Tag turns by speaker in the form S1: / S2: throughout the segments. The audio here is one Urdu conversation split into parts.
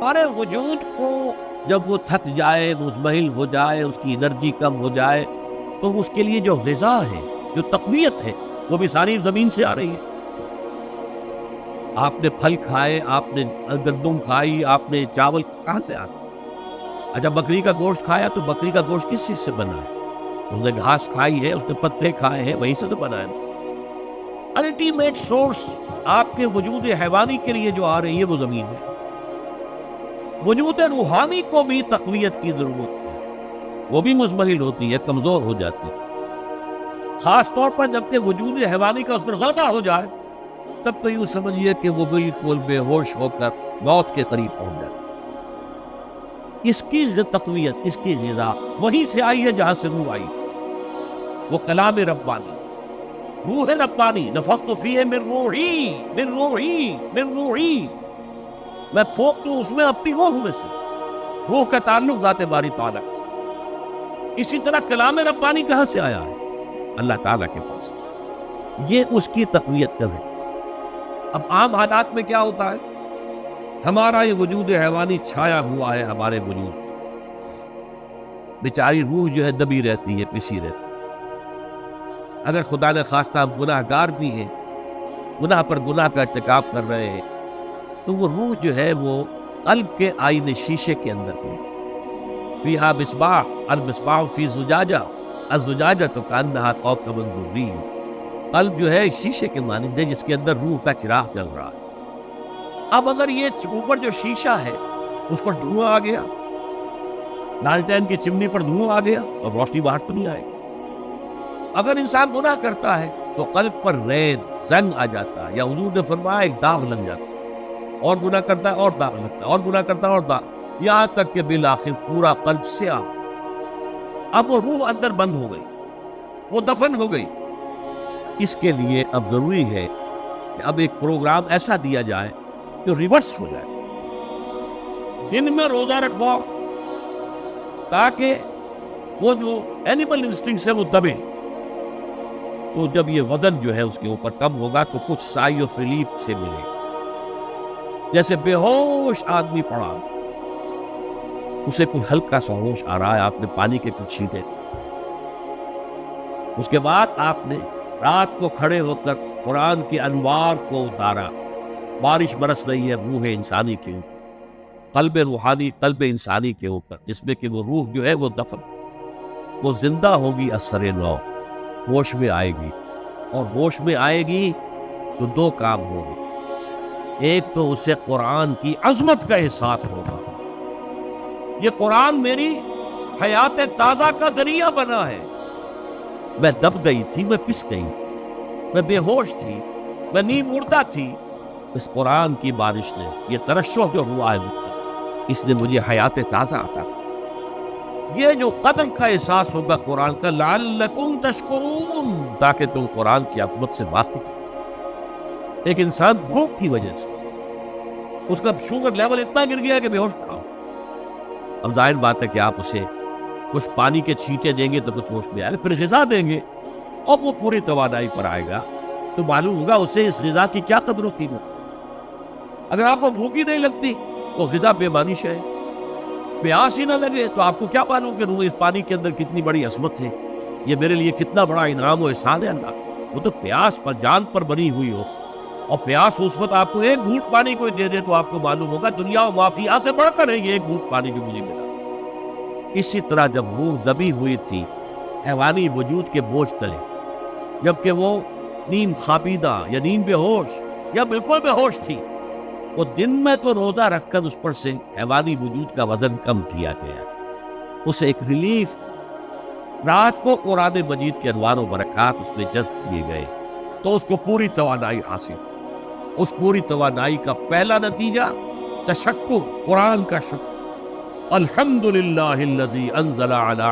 S1: ہمارے وجود کو جب وہ تھک جائے، مزمحل ہو جائے، اس کی انرجی کم ہو جائے، تو اس کے لیے جو غذا ہے، جو تقویت ہے، وہ بھی ساری زمین سے آ رہی ہے۔ آپ نے پھل کھائے، آپ نے گندم کھائی، آپ نے چاول کہاں سے آتا؟ اچھا بکری کا گوشت کھایا تو بکری کا گوشت کس چیز سے بنا ہے؟ اس نے گھاس کھائی ہے، اس نے پتے کھائے ہیں، وہیں سے تو بنا ہے۔ الٹیمیٹ سورس آپ کے وجود حیوانی کے لیے جو آ رہی ہے وہ زمین ہے۔ وجود روحانی کو بھی تقویت کی ضرورت ہے، وہ بھی مزمحل ہوتی ہے، کمزور ہو جاتی ہے، خاص طور پر جبکہ وجود حیوانی کا اس پر غلبہ ہو جائے، تب تو یوں سمجھیے کہ وہ بالکل بے ہوش ہو کر موت کے قریب پہنچ جائے۔ اس کی تقویت، اس کی غذا وہیں سے آئی ہے جہاں سے روح آئی، وہ کلام ربانی، روح ربانی، نفخت فیہ من روحی من روحی من روحی، میں پھونک دوں اس میں اپنی روح میں سے۔ روح کا تعلق ذات باری تعالیٰ۔ اسی طرح کلام ربانی کہاں سے آیا ہے؟ اللہ تعالیٰ کے پاس۔ یہ اس کی تقویت کا ہے۔ اب عام حالات میں کیا ہوتا ہے؟ ہمارا یہ وجود حیوانی چھایا ہوا ہے ہمارے وجود، بیچاری روح جو ہے دبی رہتی ہے، پسی رہتی ہے۔ اگر خدا نے خواستہ ہم گناہ گار بھی ہیں، گناہ پر گناہ کا ارتکاب کر رہے ہیں، تو وہ روح جو ہے وہ قلب کے آئینے شیشے کے اندر ہے۔ فیہا مصباح، المصباح فی زجاجہ، الزجاجہ تو کانہا کوکب درری۔ قلب جو ہے شیشے کے مانند ہے جس کے اندر روح کا چراغ جل رہا ہے۔ اب اگر یہ اوپر جو شیشہ ہے اس پر دھواں آ گیا، لالٹین کی چمنی پر دھواں آ گیا، اور روشنی باہر تو نہیں آئے گی۔ اگر انسان گناہ کرتا ہے تو قلب پر ریت، زنگ آ جاتا ہے، یا حضور نے فرمایا ایک داغ لگ جاتا ہے، اور گناہ کرتا ہے اور داغ لگتا ہے، اور گناہ کرتا ہے اور داغ، یہاں تک کہ بالآخر پورا قلب سیاہ۔ اب وہ روح اندر بند ہو گئی، وہ دفن ہو گئی۔ اس کے لیے اب ضروری ہے کہ اب ایک پروگرام ایسا دیا جائے جو ریورس ہو جائے۔ دن میں روزہ رکھواؤ تاکہ وہ جو اینیمل انسٹنکٹس ہے وہ دبے، تو جب یہ وزن جو ہے اس کے اوپر کم ہوگا تو کچھ سائی آف ریلیف سے ملے۔ جیسے بے ہوش آدمی پڑا، اسے کوئی ہلکا سا ہوش آ رہا ہے، آپ نے پانی کے کچھ چھینٹے، اس کے بعد آپ نے رات کو کھڑے ہو کر قرآن کے انوار کو اتارا، بارش برس رہی ہے روح انسانی کے اوپر، قلب روحانی، قلب انسانی کے اوپر، جس میں کہ وہ روح جو ہے وہ دفن، وہ زندہ ہوگی اثر نو، ہوش میں آئے گی، اور ہوش میں آئے گی تو دو کام ہوگی۔ ایک تو اسے قرآن کی عظمت کا احساس ہوگا، یہ قرآن میری حیات تازہ کا ذریعہ بنا ہے، میں دب گئی تھی، میں پس گئی تھی، میں بے ہوش تھی، میں نیم مردہ تھی، اس قرآن کی بارش نے، یہ ترشح جو ہوا ہے اس نے مجھے حیات تازہ عطا کی۔ یہ جو قدر کا احساس ہوگا قرآن کا، لعلکم تشکرون، تاکہ تم قرآن کی عظمت سے واقف ہو۔ ایک انسان بھوک کی وجہ سے اس کا شوگر لیول اتنا گر گیا کہ بے ہوش تھا۔ اب ظاہر بات ہے کہ آپ اسے کچھ پانی کے چھینٹے دیں گے تو کچھ ہوش میں آئے گا، پھر غذا دیں گے اور وہ پوری توانائی پر آئے گا، تو معلوم ہوگا اسے اس غذا کی کیا قدر و قیمت۔ اگر آپ کو بھوک ہی نہیں لگتی تو غذا بے معنی ہے، پیاس ہی نہ لگے تو آپ کو کیا معلوم کہ اس پانی کے اندر کتنی بڑی عظمت ہے، یہ میرے لیے کتنا بڑا انعام و احسان ہے اللہ۔ وہ تو پیاس پر، جان پر بنی ہوئی ہو، اور پیاس اس وقت آپ کو ایک گھونٹ پانی کوئی دے دے تو آپ کو معلوم ہوگا دنیا و مافیہ سے بڑھ کر ہے یہ ایک گھونٹ پانی جو مجھے ملا۔ اسی طرح جب روح دبی ہوئی تھی حیوانی وجود کے بوجھ تلے، جبکہ وہ نیم خوابیدہ یا نیم بے ہوش یا بالکل بے ہوش تھی، وہ دن میں تو روزہ رکھ کر اس پر سے حیوانی وجود کا وزن کم کیا گیا، اسے ایک ریلیف، رات کو قرآن مجید کے انوار و برکات اس میں جذب کیے گئے تو اس کو پوری توانائی حاصل۔ اس پوری توانائی کا پہلا نتیجہ تشکر، قرآن کا شکر، الحمدللہ الذی انزل علی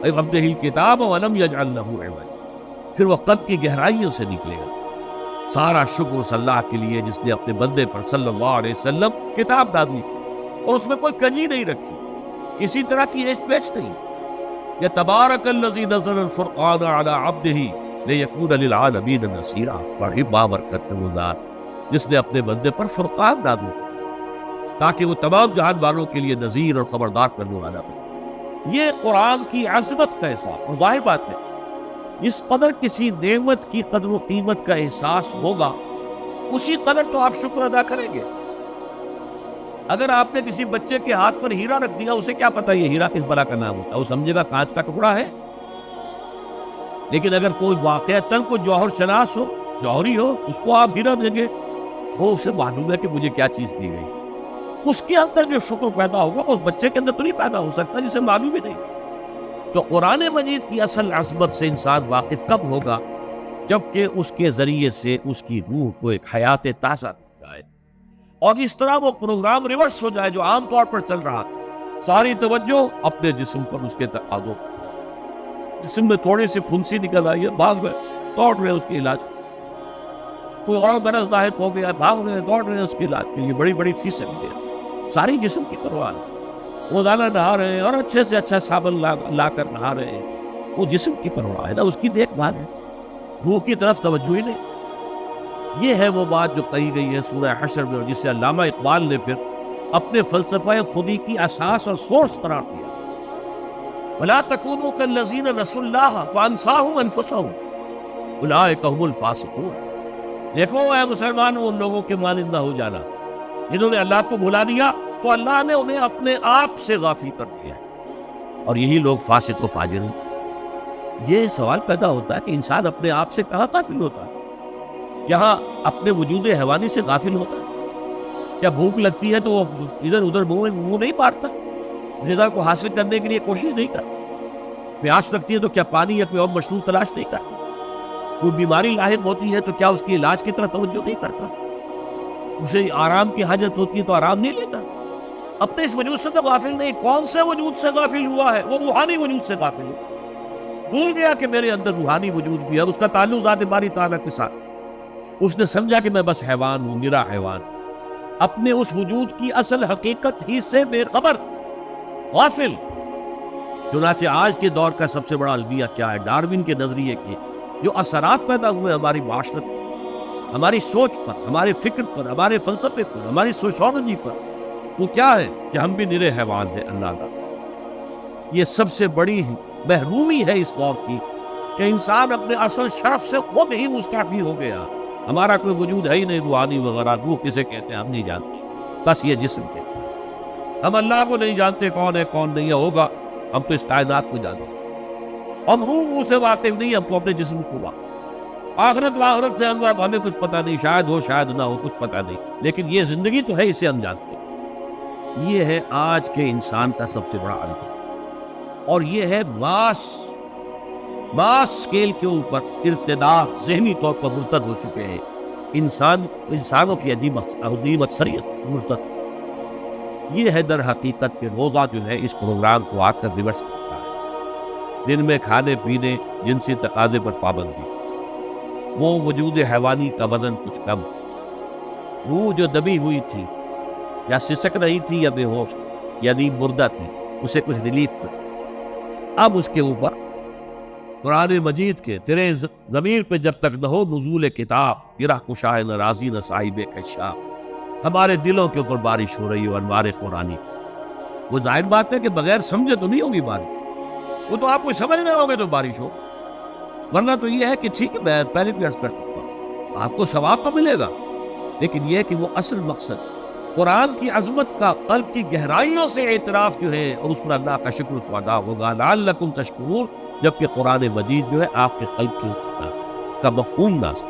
S1: عبدہ الکتاب ولم یجعل لہ عوجا۔ پھر وہ قلب کی گہرائیوں سے نکلے گا۔ سارا شکر اس اللہ کے لیے جس نے اپنے بندے پر صلی اللہ علیہ وسلم کتاب نازل کی، اور اس میں کوئی کنجی نہیں رکھی، کسی طرح کی ایچ پیچ نہیں۔ یا تبارک الذی نزل الفرقان علی عبدہ لیکون للعالمین نذیرا، بڑی بابرکت ہے وہ ذات جس نے اپنے بندے پر فرقان نازل کیا۔ تاکہ وہ تمام جہان والوں کے لیے نذیر اور خبردار کرنے والا بنے۔ یہ قرآن کی عظمت کا احساس، اور ظاہر بات ہے جس قدر کسی نعمت کی قدر و قیمت کا احساس ہوگا اسی قدر تو آپ شکر ادا کریں گے۔ اگر آپ نے کسی بچے کے ہاتھ پر ہیرا رکھ دیا، اسے کیا پتا یہ ہیرا کس بلا کا نام ہوتا ہے، وہ سمجھے گا کانچ کا ٹکڑا ہے۔ لیکن اگر کوئی واقعتاً کوئی جوہر شناس ہو، جوہری ہو، اس کو آپ ہیرا دیں گے تو اسے معلوم ہے کہ مجھے کیا چیز دی گئی۔ اس کے اندر جو شکر پیدا ہوگا اس بچے کے اندر تو نہیں پیدا ہو سکتا جسے معلوم ہی نہیں۔ تو قرآن مجید کی اصل عظمت سے انسان واقف کب ہوگا؟ جبکہ اس کے ذریعے سے اس کی روح کو ایک حیات تازہ مل جائے، اور اس طرح وہ پروگرام ریورس ہو جائے جو عام طور پر چل رہا تھا۔ ساری توجہ اپنے جسم پر، اس کے تقاضوں پر۔ جسم میں تھوڑی سی پھنسی نکل آئی ہے، بھاگ گئے دوڑ رہے اس کے علاج، کوئی اور مرض لاحق ہو گیا، بھاگ رہے دوڑ رہے اس کے علاج کے لیے، بڑی بڑی فیسیں بھی ہیں، ساری جسم کی پرواہ ہے۔ روزانہ نہا رہے ہیں اور اچھے سے اچھا صابن لا کر نہا رہے ہیں، وہ جسم کی پرواہ ہے نا، اس کی دیکھ بھال ہے، روح کی طرف توجہ ہی نہیں۔ یہ ہے وہ بات جو کہی گئی ہے سورہ حشر میں، اور جسے علامہ اقبال نے پھر اپنے فلسفہ خودی کی اساس اور سورس قرار دیا۔ وَلَا تَكُونُوا كَالَّذِينَ نَسُوا اللَّهَ فَأَنسَاهُمْ أَنفُسَهُمْ أُولَٰئِكَ هُمُ الْفَاسِقُونَ۔ دیکھو اے مسلمانوں، ان لوگوں کے مانند نہ ہو جانا جنہوں نے اللہ کو بھلا دیا تو اللہ نے انہیں اپنے آپ سے غافل کر دیا ہے، اور یہی لوگ فاسق و فاجر ہیں۔ یہ سوال پیدا ہوتا ہے کہ انسان اپنے آپ سے کہاں غافل ہوتا ہے؟ کہاں اپنے وجود حیوانی سے غافل ہوتا ہے؟ کیا بھوک لگتی ہے تو وہ ادھر ادھر منہ نہیں مارتا، غذا کو حاصل کرنے کے لیے کوشش نہیں کرتا؟ پیاس لگتی ہے تو کیا پانی یا کوئی اور مشروب تلاش نہیں کرتا؟ کوئی بیماری لاحق ہوتی ہے تو کیا اس کے علاج کی طرف توجہ نہیں کرتا؟ اسے آرام کی حاجت ہوتی ہے تو آرام نہیں لیتا؟ اپنے اس وجود سے تو غافل نہیں۔ کون سے وجود سے غافل ہوا ہے؟ وہ روحانی وجود سے غافل ہوا، بھول گیا کہ میرے اندر روحانی وجود بھی ہے، اور اس کا تعلق ذات باری تعالیٰ کے ساتھ۔ اس نے سمجھا کہ میں بس حیوان ہوں، نرا حیوان، اپنے اس وجود کی اصل حقیقت ہی سے بے خبر، غافل۔ چنانچہ آج کے دور کا سب سے بڑا المیہ کیا ہے؟ ڈاروین کے نظریے کے جو اثرات پیدا ہوئے ہماری معاشرت پر، ہماری سوچ پر، ہمارے فکر پر، ہمارے فلسفے پر، ہماری سوشولوجی پر، وہ کیا ہے کہ ہم بھی نرے حیوان ہیں اللہ کا۔ یہ سب سے بڑی محرومی ہے اس دور کی کہ انسان اپنے اصل شرف سے خود ہی مستعفی ہو گیا۔ ہمارا کوئی وجود ہے ہی نہیں روحانی وغیرہ، روح کسے کہتے ہیں ہم نہیں جانتے، بس یہ جسم کہتے ہیں۔ ہم اللہ کو نہیں جانتے کون ہے کون نہیں ہے، ہوگا ہم تو اس کائنات کو جانتے ہیں۔ ہم روح سے واقف نہیں، ہم تو اپنے جسم کو واقف۔ آخرت سے ہمیں کچھ پتہ نہیں، شاید ہو شاید نہ ہو، کچھ پتہ نہیں، لیکن یہ زندگی تو ہے، اسے ہم جانتے ہیں۔ یہ ہے آج کے انسان کا سب سے بڑا علم، اور یہ ہے ماس اسکیل کے اوپر ارتداد، ذہنی طور پر مرتد ہو چکے ہیں انسانوں کی عجیب اکثریت مرتد۔ یہ ہے در حقیقت کہ روزہ جو ہے اس پروگرام کو آ کر ریورس کرتا ہے۔ دن میں کھانے پینے، جنسی تقاضے پر پابندی، وہ وجود حیوانی کا وزن کچھ کم، روح جو دبی ہوئی تھی یا سسک رہی تھی یا بے ہوش یا نیند مردہ تھی، اسے کچھ ریلیف کر۔ اب اس کے اوپر قرآن مجید کے تیرے ضمیر پہ جب تک نہ ہو نزول کتاب، گرہ کشائے نہ رازی نہ صاحب کشاف، ہمارے دلوں کے اوپر بارش ہو رہی ہو انوار قرآنی۔ وہ ظاہر بات ہے کہ بغیر سمجھے تو نہیں ہوگی بارش، وہ تو آپ کو سمجھ رہے ہوں گے تو بارش ہو، ورنہ تو یہ ہے کہ ٹھیک ہے میں پہلے بھی عرض کر سکتا ہوں آپ کو ثواب تو ملے گا، لیکن یہ کہ وہ اصل مقصد قرآن کی عظمت کا قلب کی گہرائیوں سے اعتراف جو ہے، اور اس پر اللہ کا شکر تو ادا ہوگا، لعلکم تشکرون، جبکہ قرآن مجید جو ہے آپ کے قلب کے اوپر اس کا مفہوم نازل